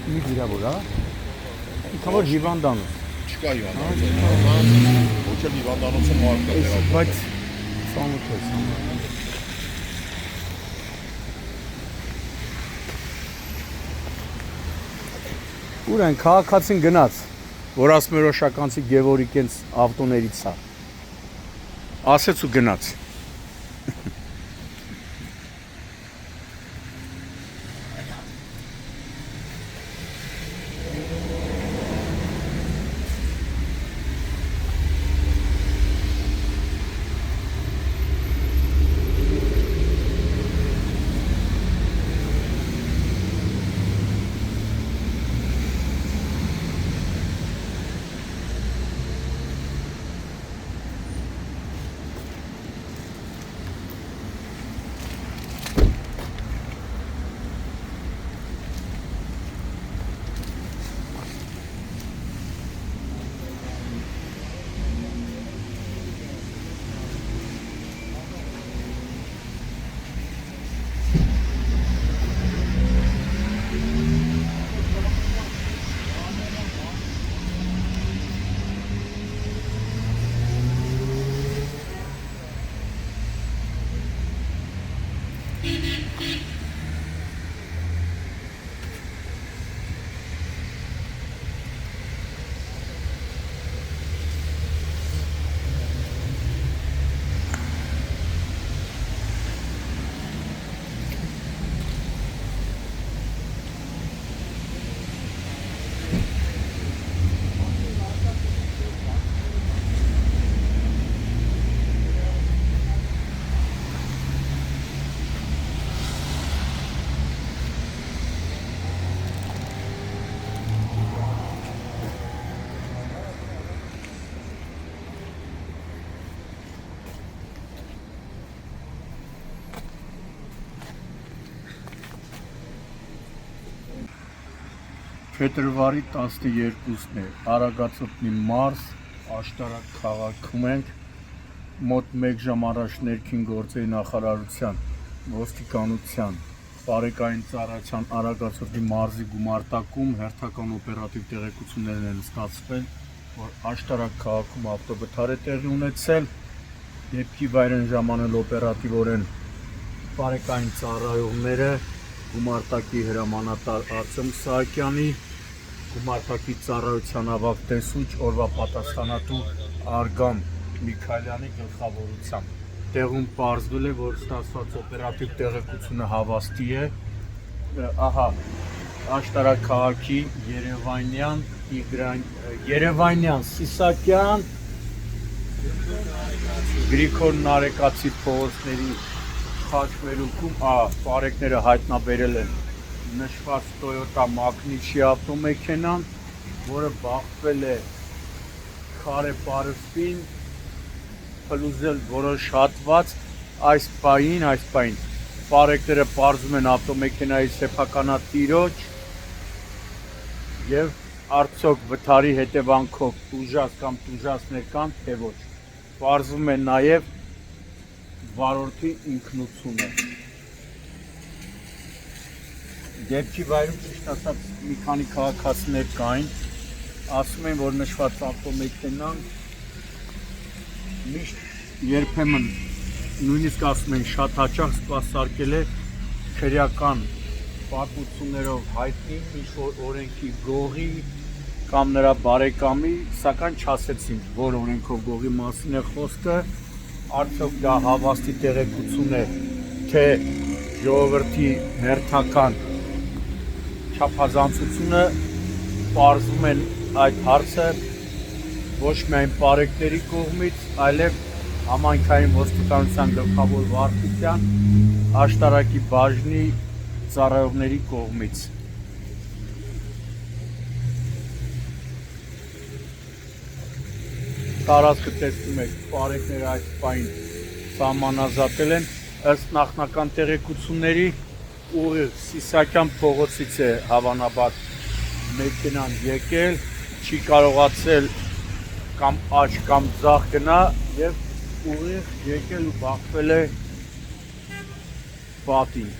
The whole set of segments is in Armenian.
մի վիրավոր, հա։ Ինքնավոր հիվանդանոց։ Չկա հիվանդանոց։ Ոչ էլ հիվանդանոցը մարդ կա դեռ։ Բայց ծանոթ է։ Ուր են քաղաքացին գնաց, որ ասում էր օշականցի Գևորգյանց ավտոներից է։ Ասեց ու գնաց։ Փետրվարի 12-ն է, Արագածոտնի մարզ, աշտարակ քաղաքում ենք, մոտ 1 ժամ առաջ ներքին գործերի նախարարության, ոստիկանության, բարեկային ծառայության Արագածոտնի մարզի գումարտակում հերթական օպերատիվ տեղեկություններ են ստացվել, որ աշտարակ քաղաքում ավտովթար է տեղի ունեցել, դեպքի վայր են ժամանել օպերատիվորեն բարեկային ծառայողները, գումարտակի հրամանատար Արծեմ Սահակյանի, գումարտակի ծառայության ավագ տեսուչ, օրվա պատասխանատու Արգամ Միքայելյանի գլխավորությամբ։ Տեղում պարզվել է, որ ստացված օպերատիվ տեղեկությունը հավաստի է, ահա, աշտարակ քաղաքի Երևանյան, Սիսակյան, Գրիգոր Նարեկացի փողոցների խաչմերուկում պարեկները հայտնաբերել են նշված Toyota Magnitschi ավտոմեքենան, որը բախվել է քարե պարսպին, փլուզել որոշ հատված, այս պահին պարեկները պարզում են ավտոմեքենայի սեփականատիրոջ եւ արդյոք վթարի հետևանքով ուժած կամ տուժածներ կան, թե ոչ։ Պարզվում է նաեւ վարորդի ինքնությունը։ Դեպքի վայրում ճիշտ ասած մի քանի քաղաքացիներ կային, ասում են, որ նշված ավտոմեքենան միշտ երբեմն նույնիսկ ասում են շատ հաճախ սպասարկել է քրեական պատմություններով հայտնի ինչ-որ օրենքի գողի կամ նրա բարեկամի, սակայն չասեցին, որ օրենքով գողի մասին է խոսքը, արդյոք դա հավաստի տեղեկություն է, թե ժողովրդի հերթական չափազանցությունը, պարզում են այդ հարցը ոչ միայն պարեկների կողմից, այլև համայնքային ոստիկանության գլխավոր վարչության, աշտարակի բաժնի ծառայողների կողմից։ Տարածքը տեսնում եք, պարեկները այս պահին սահմանազատել են, ըստ նախնական տեղեկությունների ուղիղ Սիսակյան փողոցից է հավանաբար մեքենան եկել, չի կարողացել կամ աջ կամ ձախ գնա եւ ուղիղ եկել ու բախվել է պատին։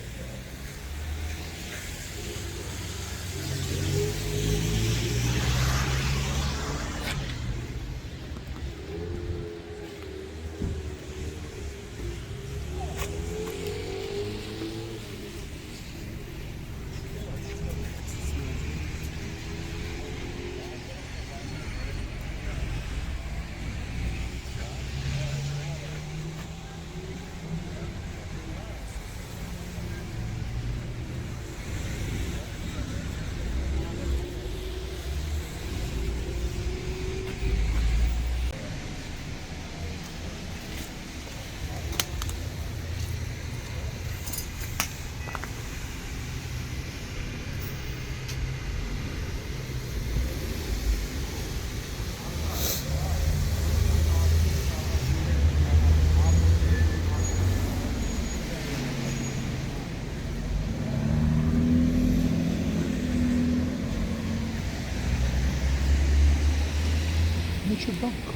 Ինչի բանկ։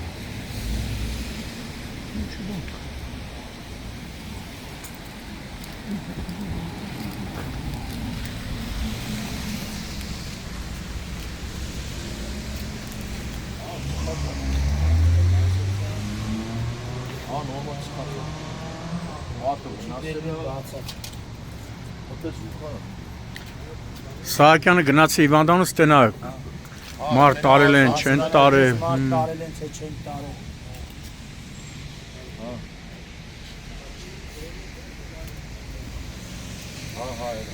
Ինչի բանկ։ Normal çıkartıyor. Atıl, nasıl? Otuz yukarı. Սահակյանը գնաց Հիվանդանոց ստենա մարդ տարել են, չեն տարել։ Մարդ տարել են, թե չեն տարել։ Hayır.